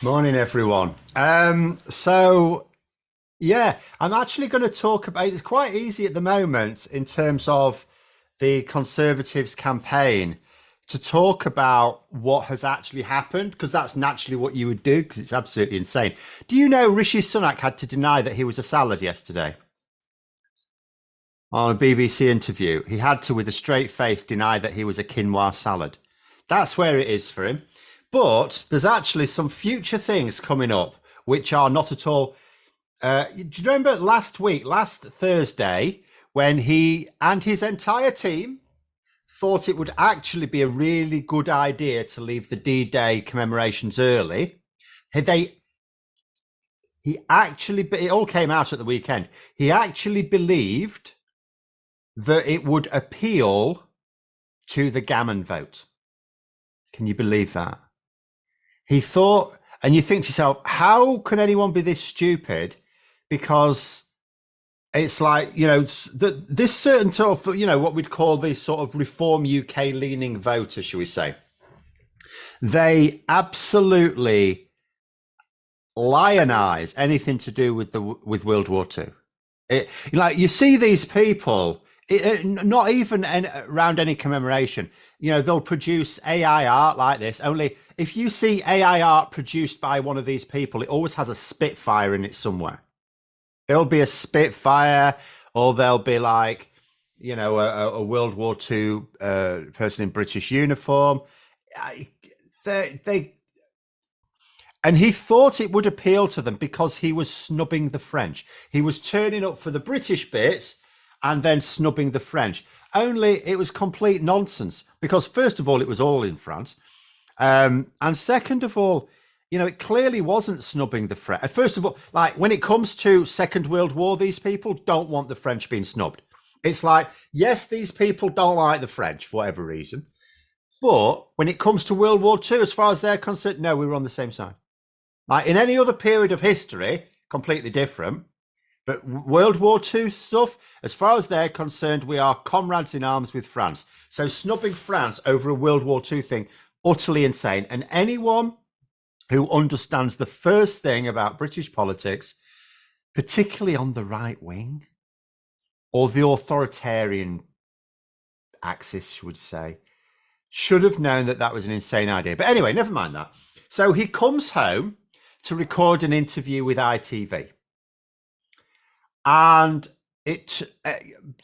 Morning, everyone. Yeah, I'm actually going to talk about it's quite easy at the moment in terms of the Conservatives' campaign to talk about what has actually happened because that's naturally what you would do because it's absolutely insane. Do you know Rishi Sunak had to deny that he was a salad yesterday on a BBC interview? He had to, with a straight face, deny that he was a quinoa salad. That's where it is for him. But there's actually some future things coming up which are not at all. Do you remember last Thursday, when he and his entire team thought it would actually be a really good idea to leave the D-Day commemorations early? They he actually it all came out at the weekend. He actually believed that it would appeal to the gammon vote. Can you believe that? He thought, and you think to yourself, how can anyone be this stupid? Because it's like, this certain sort of, what we'd call the sort of Reform UK leaning voter, shall we say, they absolutely lionize anything to do with World War II. Like you see these people, not even around any commemoration, they'll produce AI art like this. Only if you see AI art produced by one of these people, it always has a Spitfire in it somewhere. It'll be a Spitfire, or they'll be like, a World War II person in British uniform. They and he thought it would appeal to them because he was snubbing the French. He was turning up for the British bits and then snubbing the French. Only it was complete nonsense because, first of all, it was all in France. And second of all, it clearly wasn't snubbing the French. First of all, like when it comes to Second World War, these people don't want the French being snubbed. It's like, yes, these people don't like the French for whatever reason. But when it comes to World War II, as far as they're concerned, no, we were on the same side. Like in any other period of history, completely different. But World War II stuff, as far as they're concerned, we are comrades in arms with France. So snubbing France over a World War II thing, utterly insane. And anyone who understands the first thing about British politics, particularly on the right wing or the authoritarian axis, would say, should have known that that was an insane idea. But anyway, never mind that. So he comes home to record an interview with ITV. And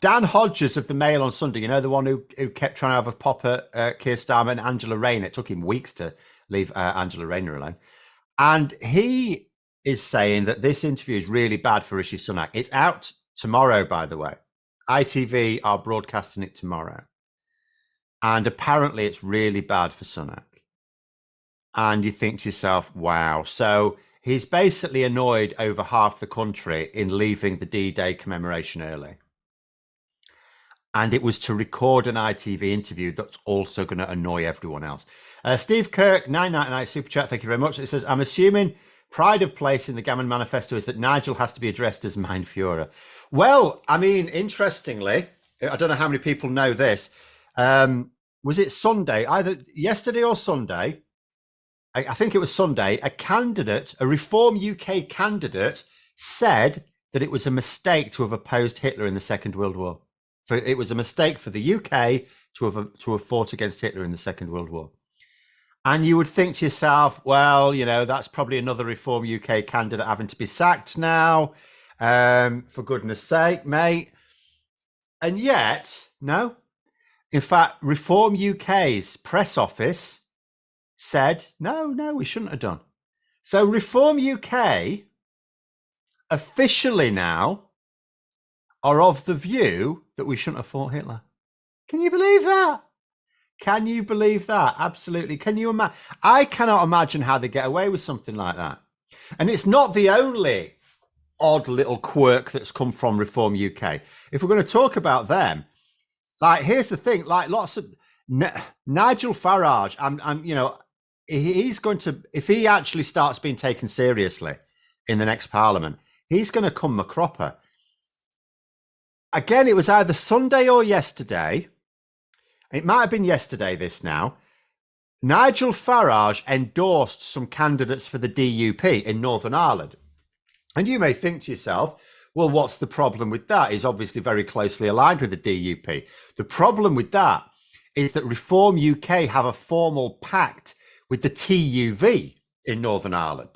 Dan Hodges of the Mail on Sunday, the one who kept trying to have a pop at Keir Starmer and Angela Rayner. It took him weeks to leave Angela Rayner alone. And he is saying that this interview is really bad for Rishi Sunak. It's out tomorrow, by the way. ITV are broadcasting it tomorrow. And apparently it's really bad for Sunak. And you think to yourself, wow. So he's basically annoyed over half the country in leaving the D-Day commemoration early. And it was to record an ITV interview that's also going to annoy everyone else. Steve Kirk, 999 Super Chat, thank you very much. It says, I'm assuming pride of place in the Gammon Manifesto is that Nigel has to be addressed as Mein Führer. Well, I mean, interestingly, I don't know how many people know this. Was it Sunday, either yesterday or Sunday? I think it was Sunday, a Reform UK candidate said that it was a mistake to have opposed Hitler in the Second World War. It was a mistake for the UK to have fought against Hitler in the Second World War. And you would think to yourself, well, that's probably another Reform UK candidate having to be sacked now. For goodness sake, mate. And yet, no. In fact, Reform UK's press office said, no, we shouldn't have done. So Reform UK officially now are of the view that we shouldn't have fought Hitler. Can you believe that? Can you believe that? Absolutely. Can you imagine? I cannot imagine how they get away with something like that. And it's not the only odd little quirk that's come from Reform UK. If we're going to talk about them, like, here's the thing, like lots of Nigel Farage, he's going to, if he actually starts being taken seriously in the next parliament, he's going to come a cropper. Again, it was either Sunday or yesterday. It might have been yesterday, this now. Nigel Farage endorsed some candidates for the DUP in Northern Ireland. And you may think to yourself, well, what's the problem with that? He's obviously very closely aligned with the DUP. The problem with that is that Reform UK have a formal pact with the TUV in Northern Ireland.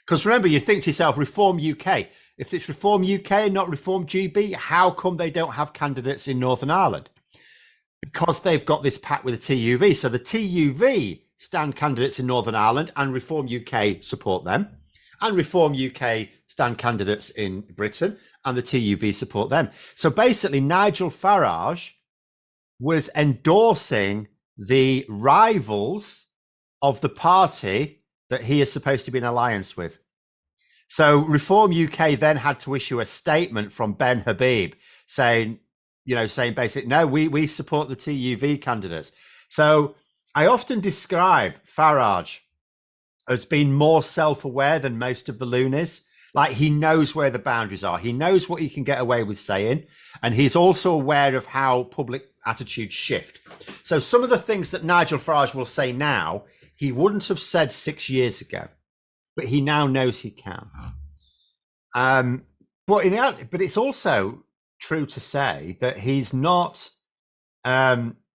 Because remember, you think to yourself, Reform UK, if it's Reform UK and not Reform GB, how come they don't have candidates in Northern Ireland? Because they've got this pact with the TUV. So the TUV stand candidates in Northern Ireland and Reform UK support them. And Reform UK stand candidates in Britain and the TUV support them. So basically, Nigel Farage was endorsing the rivals of the party that he is supposed to be in alliance with. So Reform UK then had to issue a statement from Ben Habib saying basically, no, we support the TUV candidates. So I often describe Farage as being more self-aware than most of the loonies. Like, he knows where the boundaries are. He knows what he can get away with saying. And he's also aware of how public attitudes shift. So some of the things that Nigel Farage will say now, he wouldn't have said 6 years ago, but he now knows he can. But it's also true to say that he's not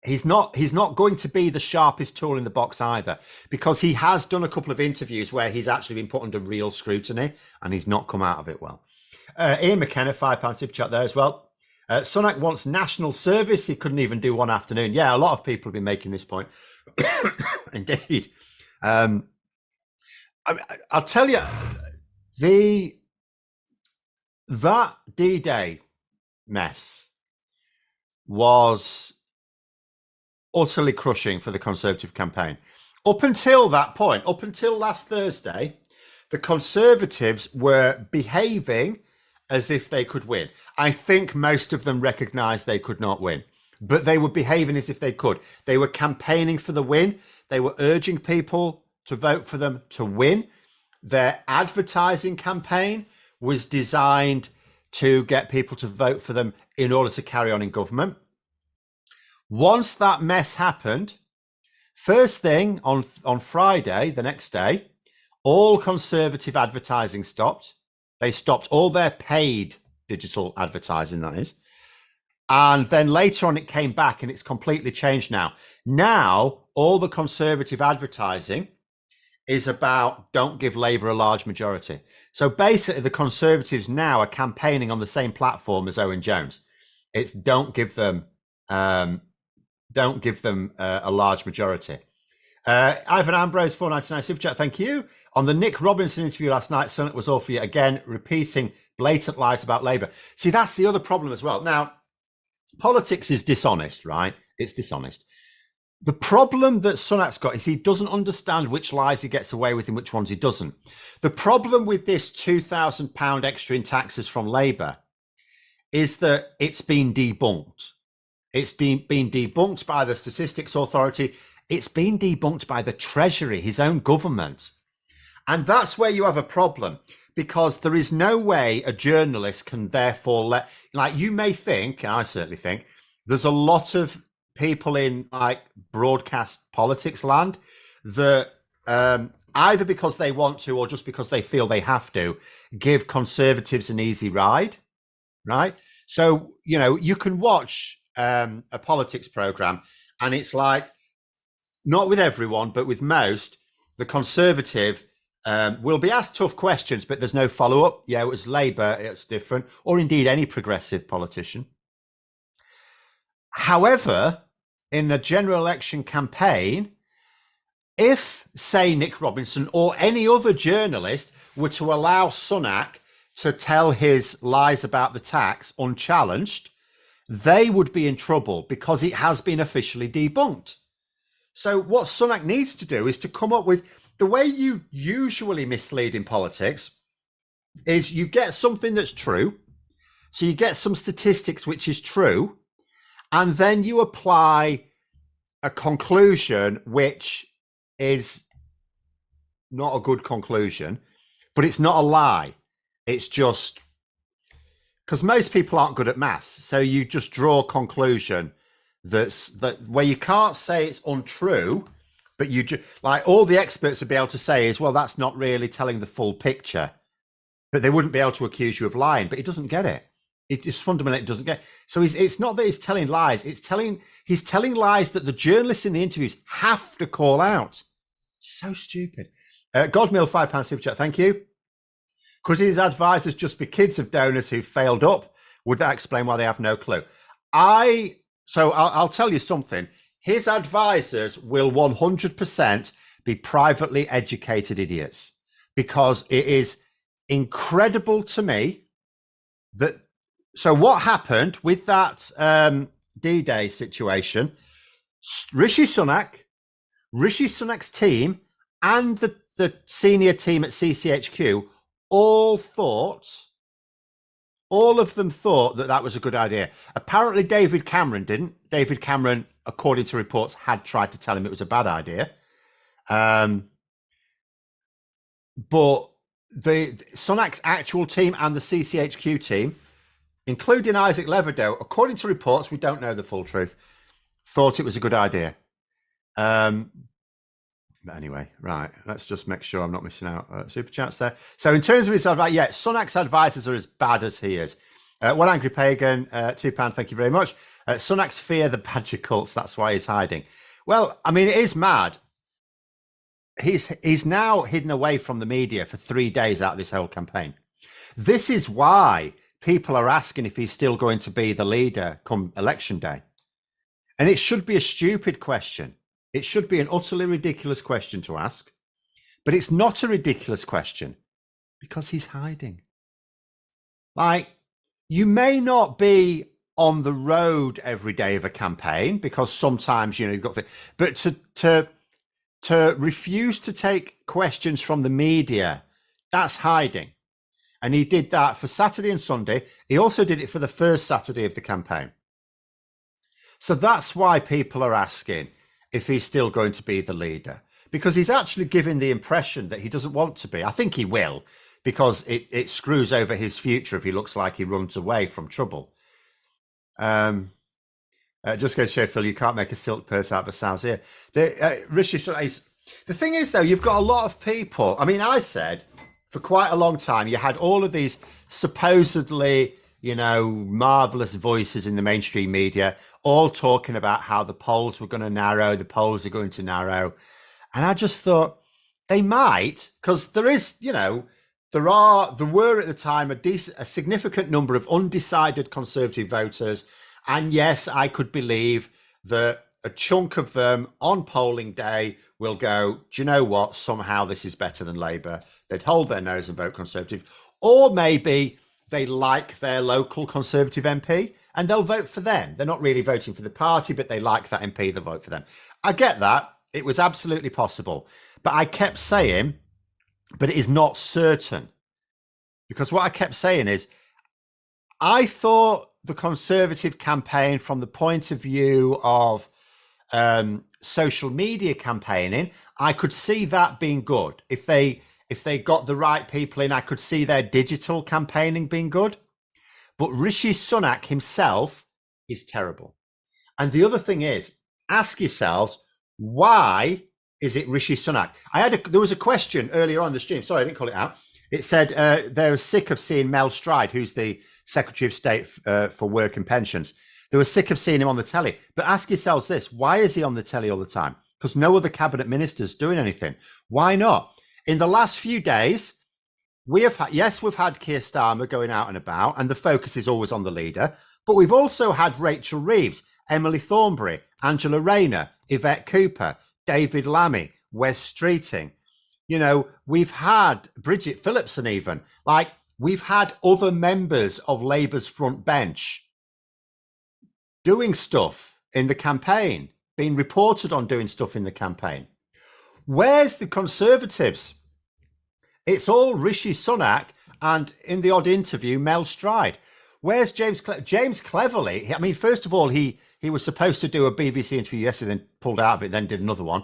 going to be the sharpest tool in the box either, because he has done a couple of interviews where he's actually been put under real scrutiny and he's not come out of it well. Ian McKenna, £5 super chat there as well. Sunak wants national service. He couldn't even do one afternoon. Yeah, a lot of people have been making this point. Indeed. I'll tell you, that D-Day mess was utterly crushing for the Conservative campaign. Up until that point, up until last Thursday, the Conservatives were behaving as if they could win. I think most of them recognised they could not win, but they were behaving as if they could. They were campaigning for the win. They were urging people to vote for them to win. Their advertising campaign was designed to get people to vote for them in order to carry on in government. Once that mess happened, first thing on Friday, the next day, all Conservative advertising stopped. They stopped all their paid digital advertising, that is. And then later on, it came back and it's completely changed now. Now, all the Conservative advertising is about don't give Labour a large majority. So basically, the Conservatives now are campaigning on the same platform as Owen Jones. It's don't give them a large majority. Ivan Ambrose, $4.99 super chat, thank you. On the Nick Robinson interview last night, Sunak was all for you again, repeating blatant lies about Labour. See, that's the other problem as well. Now, politics is dishonest, right? It's dishonest. The problem that Sunak's got is he doesn't understand which lies he gets away with and which ones he doesn't. The problem with this £2,000 extra in taxes from Labour is that it's been debunked. It's been debunked by the Statistics Authority. It's been debunked by the Treasury, his own government. And that's where you have a problem, because there is no way a journalist can therefore you may think, and I certainly think, there's a lot of people in broadcast politics land that either because they want to or just because they feel they have to give Conservatives an easy ride, right? So, you can watch a politics program and it's like, not with everyone, but with most, the Conservative will be asked tough questions, but there's no follow-up. Yeah, it was Labour, it's different, or indeed any progressive politician. However, in a general election campaign, if, say, Nick Robinson or any other journalist were to allow Sunak to tell his lies about the tax unchallenged, they would be in trouble because it has been officially debunked. So what Sunak needs to do is to come up with the way you usually mislead in politics is you get something that's true. So you get some statistics, which is true, and then you apply a conclusion, which is not a good conclusion, but it's not a lie. It's just because most people aren't good at maths. So you just draw a conclusion that where you can't say it's untrue, But like all the experts would be able to say is, well, that's not really telling the full picture. But they wouldn't be able to accuse you of lying. But he doesn't get it. It just fundamentally doesn't get it. So it's not that he's telling lies. He's telling lies that the journalists in the interviews have to call out. So stupid. Godmill, £5 super chat. Thank you. Could his advisors just be kids of donors who failed up? Would that explain why they have no clue? I'll tell you something. His advisors will 100% be privately educated idiots, because it is incredible to me that. So what happened with that D-Day situation? Rishi Sunak's team, and the senior team at CCHQ all of them thought that was a good idea. Apparently David Cameron didn't. David Cameron, according to reports, had tried to tell him it was a bad idea. But the Sunak's actual team and the CCHQ team, including Isaac Leverdow, according to reports, we don't know the full truth, thought it was a good idea. But anyway, right, let's just make sure I'm not missing out super chats there. So in terms of his advice, Sunak's advisors are as bad as he is. One Angry Pagan, £2, thank you very much. Sunak's fear the badger cults, that's why he's hiding. Well, I mean, it is mad. He's now hidden away from the media for 3 days out of this whole campaign. This is why people are asking if he's still going to be the leader come election day. And it should be a stupid question. It should be an utterly ridiculous question to ask. But it's not a ridiculous question because he's hiding. Like, you may not be on the road every day of a campaign because sometimes, you've got but to refuse to take questions from the media, that's hiding. And he did that for Saturday and Sunday. He also did it for the first Saturday of the campaign. So that's why people are asking if he's still going to be the leader, because he's actually giving the impression that he doesn't want to be. I think he will, because it screws over his future if he looks like he runs away from trouble. Just go to show, Phil, you can't make a silk purse out of a sow's ear. Rishi Sunak, the thing is, though, you've got a lot of people. I mean, I said for quite a long time, you had all of these supposedly, marvelous voices in the mainstream media, all talking about how the polls were going to narrow, the polls are going to narrow. And I just thought they might, because there is, there were at the time a significant number of undecided Conservative voters. And yes, I could believe that a chunk of them on polling day will go, do you know what? Somehow this is better than Labour. They'd hold their nose and vote Conservative. Or maybe they like their local Conservative MP and they'll vote for them. They're not really voting for the party, but they like that MP, they'll vote for them. I get that. It was absolutely possible. But I kept saying, but it is not certain. Because what I kept saying is, I thought the Conservative campaign, from the point of view of social media campaigning, I could see that being good. If they got the right people in, I could see their digital campaigning being good. But Rishi Sunak himself is terrible. And the other thing is, ask yourselves, why is it Rishi Sunak? There was a question earlier on the stream. Sorry, I didn't call it out. It said they're sick of seeing Mel Stride, who's the Secretary of State for Work and Pensions. They were sick of seeing him on the telly. But ask yourselves this, why is he on the telly all the time? Because no other cabinet minister's doing anything. Why not? In the last few days, we've had Keir Starmer going out and about, and the focus is always on the leader. But we've also had Rachel Reeves, Emily Thornberry, Angela Rayner, Yvette Cooper, David Lammy, Wes Streeting. We've had Bridget Phillipson even. We've had other members of Labour's front bench doing stuff in the campaign, being reported on doing stuff in the campaign. Where's the Conservatives? It's all Rishi Sunak and, in the odd interview, Mel Stride. Where's James Cleverly? I mean, first of all, he was supposed to do a BBC interview yesterday, then pulled out of it, then did another one.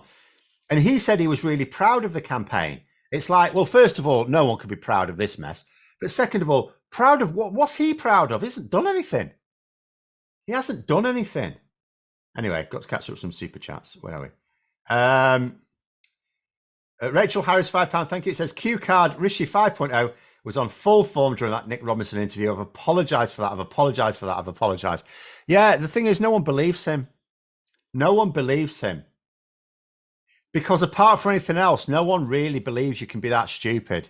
And he said he was really proud of the campaign. It's like, well, first of all, no one could be proud of this mess. But second of all, proud of what? What's he proud of? He hasn't done anything. He hasn't done anything. Anyway, got to catch up some super chats. Where are we? Um, Rachel Harris, £5. Thank you. It says Q card Rishi 5.0 was on full form during that Nick Robinson interview. I've apologized for that. I've apologized for that. I've apologized. Yeah, the thing is, no one believes him. No one believes him. Because apart from anything else, no one really believes you can be that stupid.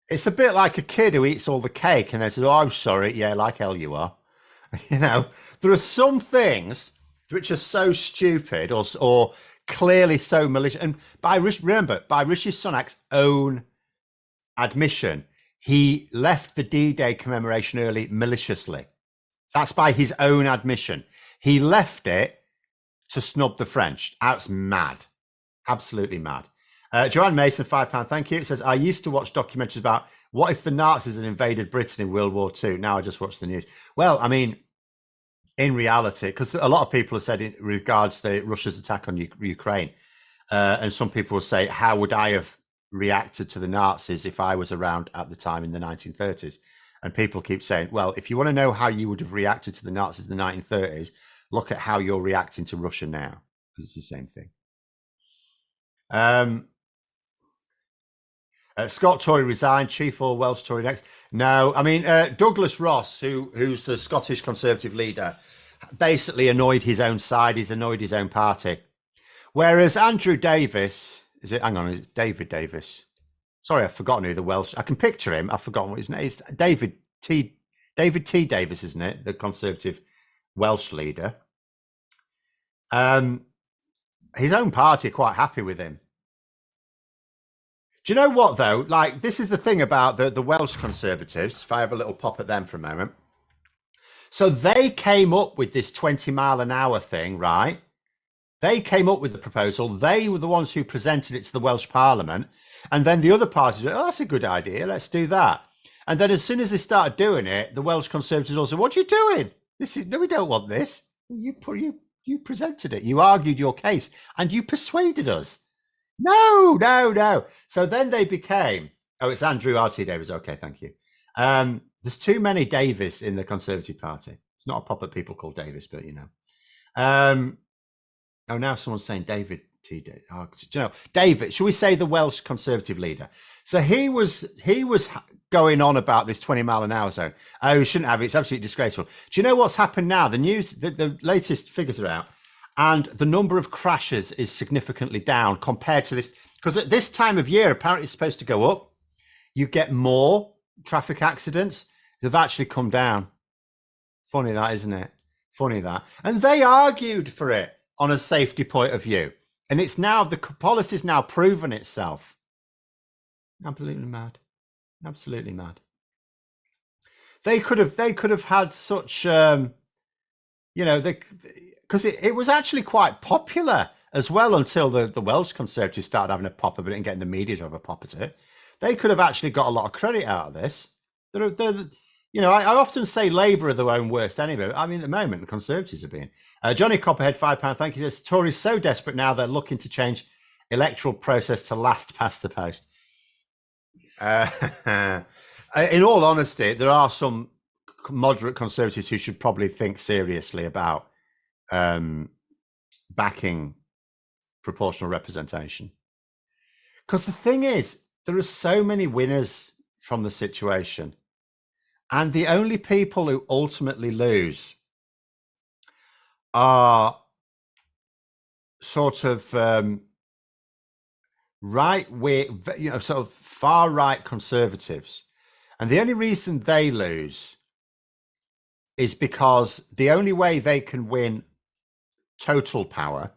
It's a bit like a kid who eats all the cake and they say, "Oh, I'm sorry. Yeah, like hell you are." You know, there are some things which are so stupid or clearly so malicious. And remember, by Rishi Sunak's own admission, he left the D-Day commemoration early maliciously. That's by his own admission. He left it to snub the French. That's mad. Absolutely mad. Joanne Mason, £5. Thank you. It says, I used to watch documentaries about what if the Nazis had invaded Britain in World War II. Now I just watch the news. Well, I mean, in reality, because a lot of people have said in regards to Russia's attack on Ukraine, and some people will say, how would I have reacted to the Nazis if I was around at the time in the 1930s? And people keep saying, well, if you want to know how you would have reacted to the Nazis in the 1930s, look at how you're reacting to Russia now. It's the same thing. Scott Tory resigned. Chief or Welsh Tory next? No, I mean Douglas Ross, who's the Scottish Conservative leader, basically annoyed his own side. He's annoyed his own party. Whereas Andrew Davis, is it David Davis? Sorry, I've forgotten who the Welsh. I can picture him. I've forgotten what his name is. David T. Davis, isn't it? The Conservative Welsh leader. His own party are quite happy with him. Do you know what, though? Like, this is the thing about the Welsh Conservatives, if I have a little pop at them for a moment. So they came up with this 20 mile an hour thing, right? They came up with the proposal. They were the ones who presented it to the Welsh Parliament. And then the other parties went, oh, that's a good idea. Let's do that. And then as soon as they started doing it, the Welsh Conservatives also, what are you doing? No, we don't want this. You presented it. You argued your case and you persuaded us. No. So then they became, it's Andrew R.T. Davis. Okay, thank you. There's too many Davis in the Conservative Party. It's not a pop at people called Davis, but you know. Now someone's saying David T. Davis. Oh, you know, David, should we say the Welsh Conservative leader? So he was going on about this 20 mile an hour zone. Oh, we shouldn't have it. It's absolutely disgraceful. Do you know what's happened now? The news, the latest figures are out. And the number of crashes is significantly down compared to this. Because at this time of year, apparently it's supposed to go up. You get more traffic accidents. They've actually come down. Funny that, isn't it? Funny that. And they argued for it on a safety point of view. And it's now, the policy's now proven itself. Absolutely mad. Absolutely mad. They could have had such, because it was actually quite popular as well until the Welsh Conservatives started having a pop at it and getting the media to have a pop at it. They could have actually got a lot of credit out of this. I often say Labour are their own worst enemy. I mean, at the moment, the Conservatives are being. Johnny Copperhead, £5. Thank you. Says Tories so desperate now they're looking to change electoral process to last past the post. In all honesty, there are some moderate Conservatives who should probably think seriously about backing proportional representation. Because the thing is, there are so many winners from the situation. And the only people who ultimately lose are sort of right-wing, sort of far-right conservatives. And the only reason they lose is because the only way they can win total power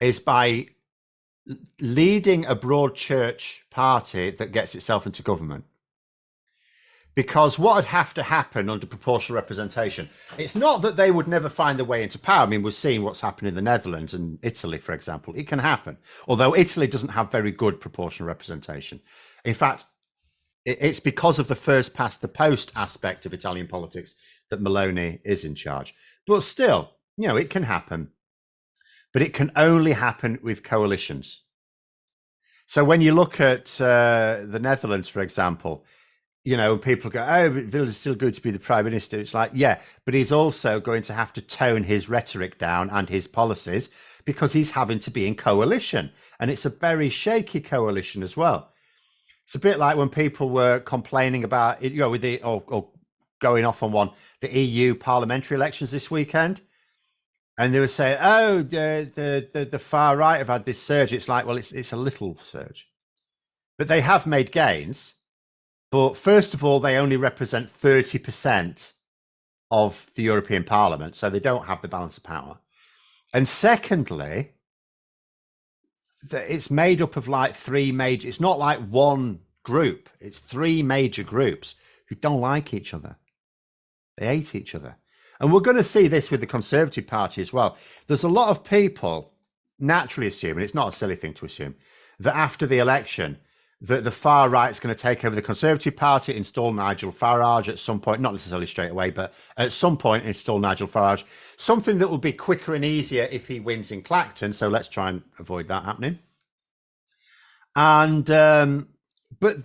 is by leading a broad church party that gets itself into government. Because what would have to happen under proportional representation, it's not that they would never find their way into power. I mean, we're seeing what's happened in the Netherlands and Italy, for example. It can happen, although Italy doesn't have very good proportional representation. In fact, it's because of the first past the post aspect of Italian politics that Meloni is in charge. But still, it can happen. But it can only happen with coalitions. So when you look at the Netherlands, for example, you know, people go, oh, Wilders still good to be the prime minister. It's like, yeah, but he's also going to have to tone his rhetoric down and his policies because he's having to be in coalition. And it's a very shaky coalition as well. It's a bit like when people were complaining about, you know, with the, or going off on one, the EU parliamentary elections this weekend. And they were saying, oh, the far right have had this surge. It's like, well, it's a little surge. But they have made gains. But first of all, they only represent 30% of the European Parliament, so they don't have the balance of power. And secondly, it's made up of like three major, it's not like one group, it's three major groups who don't like each other. They hate each other. And we're going to see this with the Conservative Party as well. There's a lot of people naturally assume, and it's not a silly thing to assume, that after the election, that the far right is going to take over the Conservative Party, install Nigel Farage at some point, not necessarily straight away, but at some point install Nigel Farage, something that will be quicker and easier if he wins in Clacton. So let's try and avoid that happening. And but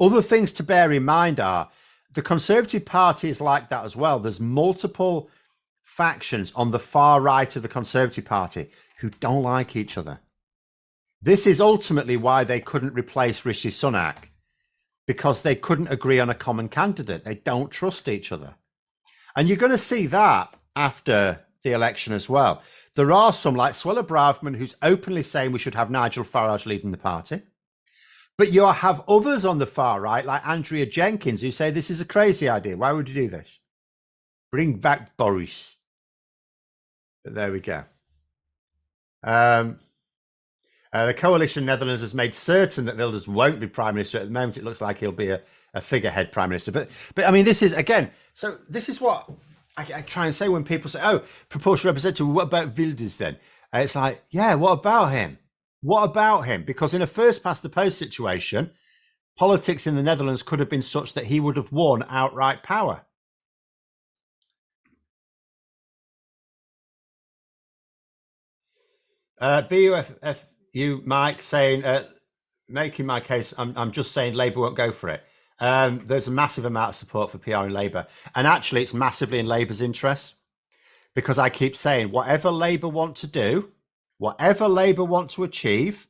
other things to bear in mind are the Conservative Party is like that as well. There's multiple factions on the far right of the Conservative Party who don't like each other. This is ultimately why they couldn't replace Rishi Sunak, because they couldn't agree on a common candidate. They don't trust each other. And you're going to see that after the election as well. There are some like Suella Braverman who's openly saying we should have Nigel Farage leading the party. But you have others on the far right, like Andrea Jenkins, who say this is a crazy idea. Why would you do this? Bring back Boris. But there we go. The coalition Netherlands has made certain that Wilders won't be prime minister. At the moment, it looks like he'll be a figurehead prime minister. But I mean, this is, again, so this is what I try and say when people say, oh, proportional representative, what about Wilders then? It's like, yeah, what about him? What about him? Because in a first past the post situation, politics in the Netherlands could have been such that he would have won outright power. BUFU Mike saying, making my case, I'm just saying Labour won't go for it. There's a massive amount of support for PR in Labour. And actually, it's massively in Labour's interest. Because I keep saying, whatever Labour want to do, whatever Labour want to achieve,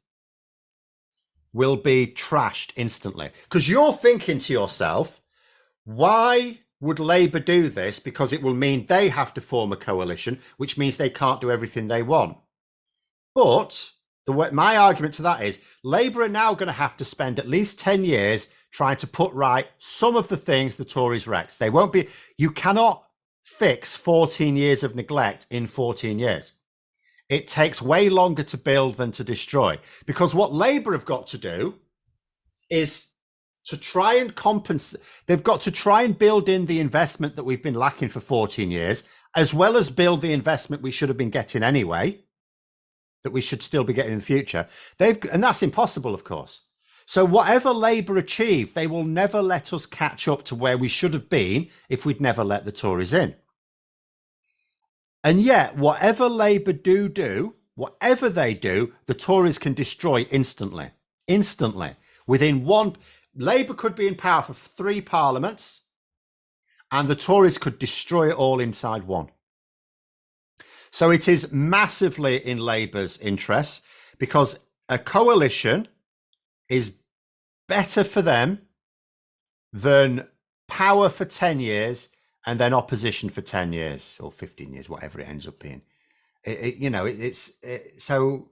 will be trashed instantly. Because you're thinking to yourself, why would Labour do this? Because it will mean they have to form a coalition, which means they can't do everything they want. But my argument to that is Labour are now going to have to spend at least 10 years trying to put right some of the things the Tories wrecked. They won't be, you cannot fix 14 years of neglect in 14 years. It takes way longer to build than to destroy, because what Labour have got to do is to try and compensate. They've got to try and build in the investment that we've been lacking for 14 years, as well as build the investment we should have been getting anyway, that we should still be getting in the future. And that's impossible, of course. So whatever Labour achieve, they will never let us catch up to where we should have been if we'd never let the Tories in. And yet, whatever Labour do, whatever they do, the Tories can destroy instantly. Instantly. Within one, Labour could be in power for 3 parliaments, and the Tories could destroy it all inside one. So it is massively in Labour's interests, because a coalition is better for them than power for 10 years and then opposition for 10 years or 15 years, whatever it ends up being. So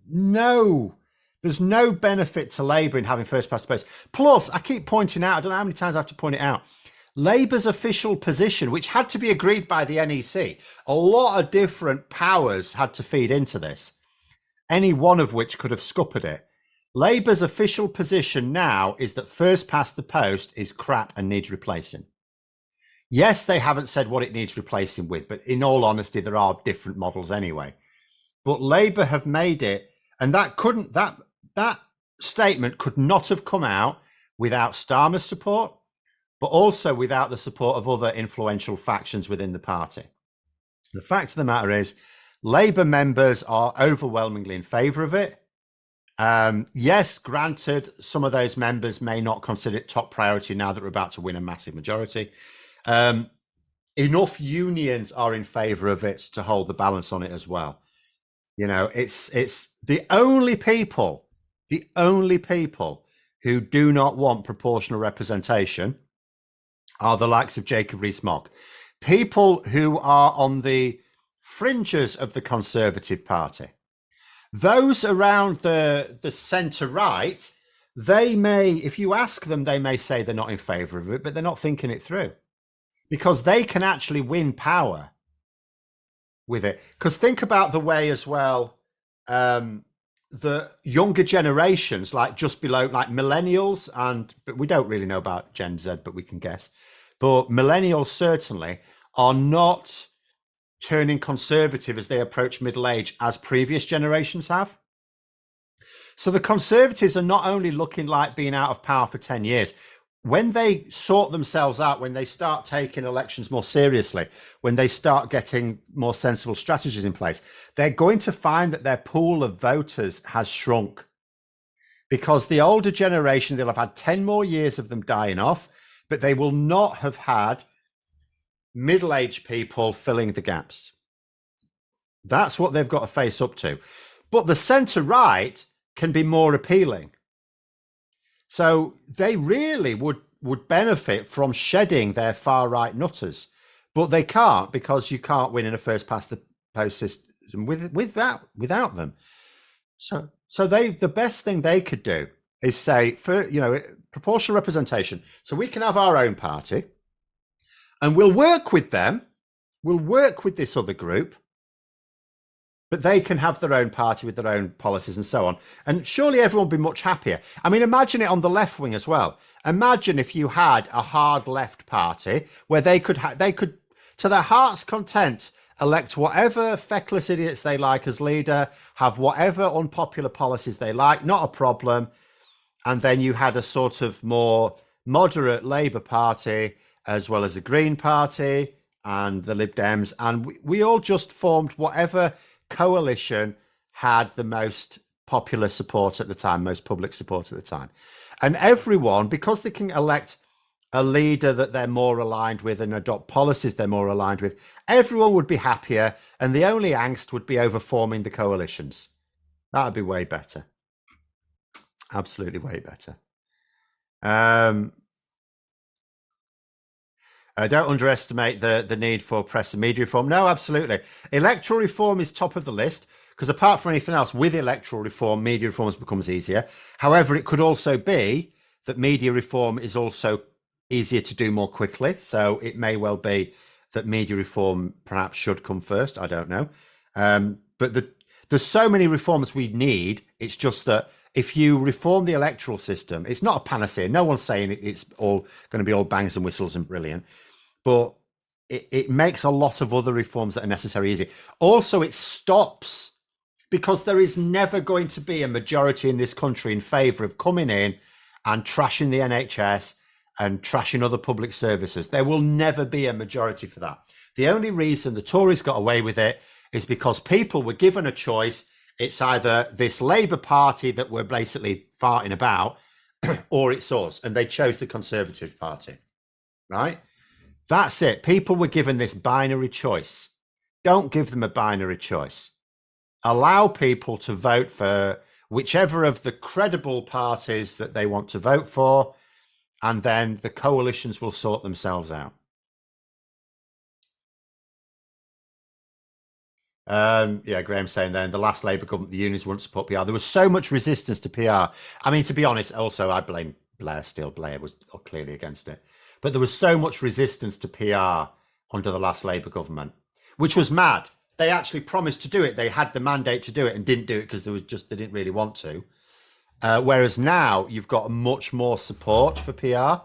no, there's no benefit to Labour in having first past the post. Plus, I keep pointing out, I don't know how many times I have to point it out, Labour's official position, which had to be agreed by the NEC, a lot of different powers had to feed into this, any one of which could have scuppered it. Labour's official position now is that first past the post is crap and needs replacing. Yes, they haven't said what it needs replacing with, but in all honesty, there are different models anyway. But Labour have made it, and that statement could not have come out without Starmer's support, but also without the support of other influential factions within the party. The fact of the matter is, Labour members are overwhelmingly in favour of it, Yes, granted, some of those members may not consider it top priority now that we're about to win a massive majority. Enough unions are in favour of it to hold the balance on it as well. You know, it's the only people who do not want proportional representation are the likes of Jacob Rees-Mogg. People who are on the fringes of the Conservative Party. Those around the centre right, they may, if you ask them, they may say they're not in favour of it, but they're not thinking it through because they can actually win power with it. Because think about the way as well, the younger generations, like just below, like millennials, but we don't really know about Gen Z, but we can guess. But millennials certainly are not turning conservative as they approach middle age as previous generations have. So the Conservatives are not only looking like being out of power for 10 years, when they sort themselves out, when they start taking elections more seriously, when they start getting more sensible strategies in place, they're going to find that their pool of voters has shrunk. Because the older generation, they'll have had 10 more years of them dying off, but they will not have had middle-aged people filling the gaps. That's what they've got to face up to. But the centre-right can be more appealing. So they really would benefit from shedding their far-right nutters. But they can't because you can't win in a first-past-the-post system without them. So the best thing they could do is say, proportional representation. So we can have our own party and we'll work with them. We'll work with this other group, but they can have their own party with their own policies and so on. And surely everyone will be much happier. I mean, imagine it on the left wing as well. Imagine if you had a hard left party where they could, to their heart's content, elect whatever feckless idiots they like as leader, have whatever unpopular policies they like, not a problem. And then you had a sort of more moderate Labour Party, as well as the Green Party and the Lib Dems. And we all just formed whatever coalition had the most popular support at the time, most public support at the time. And everyone, because they can elect a leader that they're more aligned with and adopt policies they're more aligned with, everyone would be happier. And the only angst would be over forming the coalitions. That would be way better. Absolutely way better. Don't underestimate the need for press and media reform. No, absolutely. Electoral reform is top of the list because apart from anything else, with electoral reform, media reform becomes easier. However, it could also be that media reform is also easier to do more quickly. So it may well be that media reform perhaps should come first. I don't know. But there's so many reforms we need. It's just that if you reform the electoral system, it's not a panacea. No one's saying it's all going to be all bangs and whistles and brilliant. But it makes a lot of other reforms that are necessary easy. Also, it stops, because there is never going to be a majority in this country in favour of coming in and trashing the NHS and trashing other public services. There will never be a majority for that. The only reason the Tories got away with it is because people were given a choice. It's either this Labour Party that we're basically farting about, or it's us. And they chose the Conservative Party, right? That's it. People were given this binary choice. Don't give them a binary choice. Allow people to vote for whichever of the credible parties that they want to vote for, and then the coalitions will sort themselves out. Yeah, Graham's saying then the last Labour government, the unions wouldn't support PR. There was so much resistance to PR. I mean, to be honest, also I blame Blair still. Blair was clearly against it. But there was so much resistance to PR under the last Labour government, which was mad. They actually promised to do it. They had the mandate to do it and didn't do it because they didn't really want to. Whereas now you've got much more support for PR.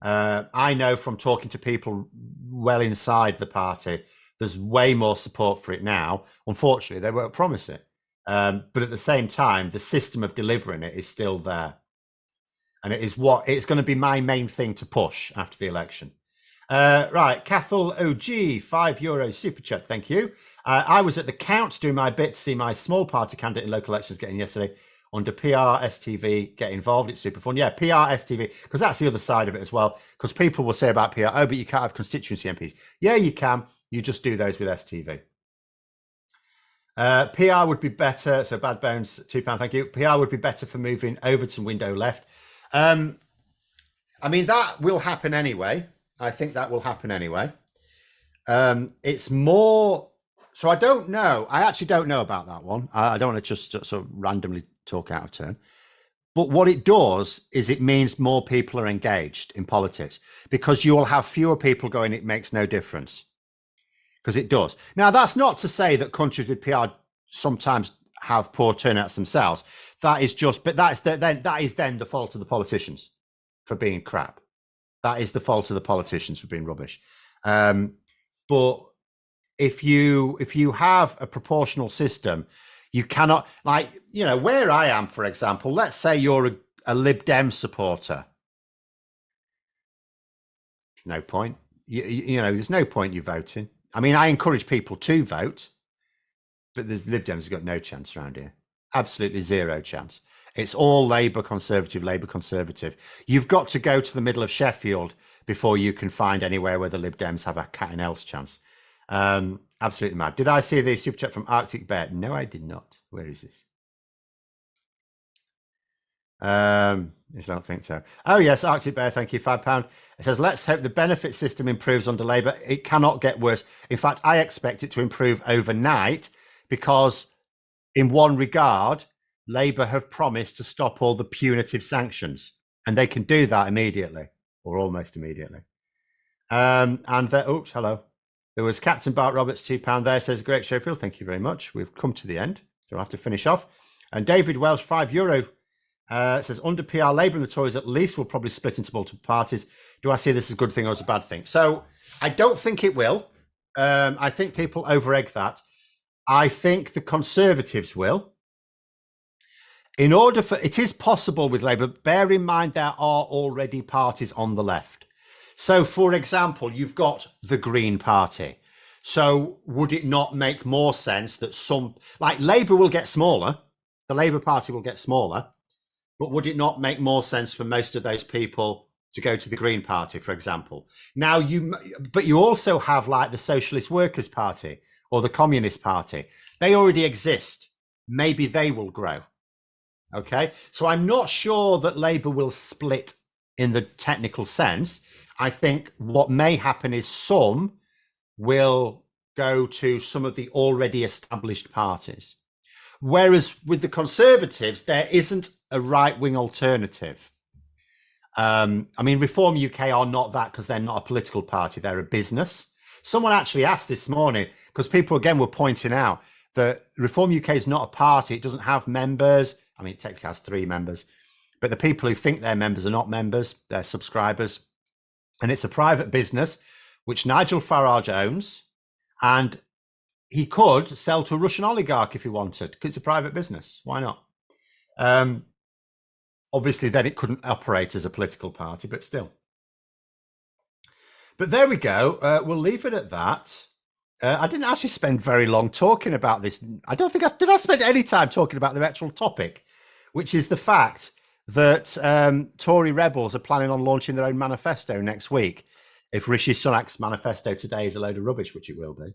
I know from talking to people well inside the party, there's way more support for it now. Unfortunately, they won't promise it. But at the same time, the system of delivering it is still there. And it's going to be my main thing to push after the election. Right, Cathal OG, €5 super chat, thank you. I was at the count doing my bit to see my small party candidate in local elections getting yesterday. under PR STV, get involved. It's super fun. Yeah, PR STV, because that's the other side of it as well. Because people will say about PR, oh, but you can't have constituency MPs. Yeah, you can. You just do those with STV. PR would be better. So Bad Bones, £2, thank you. PR would be better for moving Overton window left. I mean, that will happen anyway. I think that will happen anyway. It's more. So I don't know. I actually don't know about that one. I don't want to just sort of randomly talk out of turn. But what it does is it means more people are engaged in politics, because you will have fewer people going, it makes no difference. Because it does. Now, that's not to say that countries with PR sometimes have poor turnouts themselves. That is just, but that is then the fault of the politicians for being crap. That is the fault of the politicians for being rubbish. But if you have a proportional system, you cannot, like, you know, where I am, for example, let's say you're a Lib Dem supporter. No point. You know, there's no point you voting. I mean, I encourage people to vote, but the Lib Dems have got no chance around here. Absolutely zero chance. It's all Labour Conservative, Labour Conservative. You've got to go to the middle of Sheffield before you can find anywhere where the Lib Dems have a cat and else chance. Absolutely mad. Did I see the super chat from Arctic Bear? No, I did not. Where is this? I don't think so. Oh yes, Arctic Bear, thank you, £5. It says, let's hope the benefit system improves under Labour. It cannot get worse. In fact, I expect it to improve overnight, because in one regard, Labour have promised to stop all the punitive sanctions, and they can do that immediately, or almost immediately. And there, oops, hello. There was Captain Bart Roberts, £2 there, says, great show, Phil. Thank you very much. We've come to the end, so we'll have to finish off. And David Welsh, €5. Says, under PR, Labour and the Tories at least will probably split into multiple parties. Do I see this as a good thing or as a bad thing? So I don't think it will. I think people over-egg that. I think the Conservatives will. In order for, it is possible with Labour, bear in mind there are already parties on the left. So, for example, you've got the Green Party. So would it not make more sense that some, like Labour will get smaller, the Labour Party will get smaller, but would it not make more sense for most of those people to go to the Green Party, for example? Now, but you also have like the Socialist Workers' Party or the Communist Party. They already exist. Maybe they will grow. Okay, so I'm not sure that Labour will split in the technical sense. I think what may happen is some will go to some of the already established parties. Whereas with the Conservatives, there isn't a right-wing alternative. I mean, Reform UK are not that, because they're not a political party, they're a business. Someone actually asked this morning, because people again were pointing out that Reform UK is not a party, it doesn't have members. I mean, it technically has 3 members, but the people who think they're members are not members, they're subscribers. And it's a private business, which Nigel Farage owns, and he could sell to a Russian oligarch if he wanted, because it's a private business. Why not? Obviously, then it couldn't operate as a political party, but still. But there we go. We'll leave it at that. I didn't actually spend very long talking about this. I don't think did I spend any time talking about the actual topic, which is the fact that Tory rebels are planning on launching their own manifesto next week. If Rishi Sunak's manifesto today is a load of rubbish, which it will be.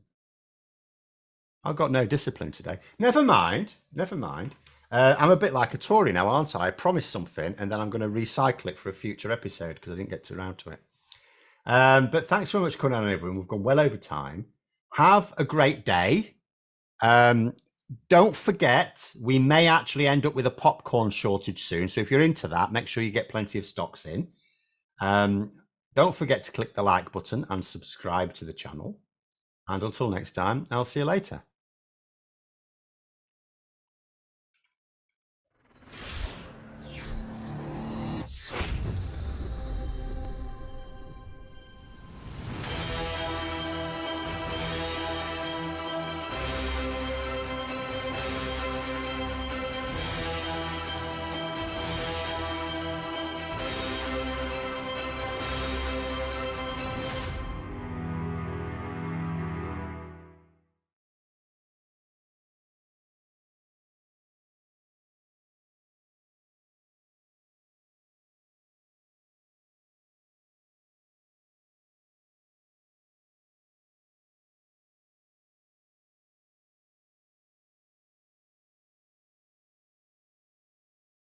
I've got no discipline today. Never mind. Never mind. I'm a bit like a Tory now, aren't I? I promised something, and then I'm going to recycle it for a future episode because I didn't get around to it. But thanks very much for coming on, everyone. We've gone well over time. Have a great day. Don't forget, we may actually end up with a popcorn shortage soon. So if you're into that, make sure you get plenty of stocks in. Don't forget to click the like button and subscribe to the channel. And until next time, I'll see you later.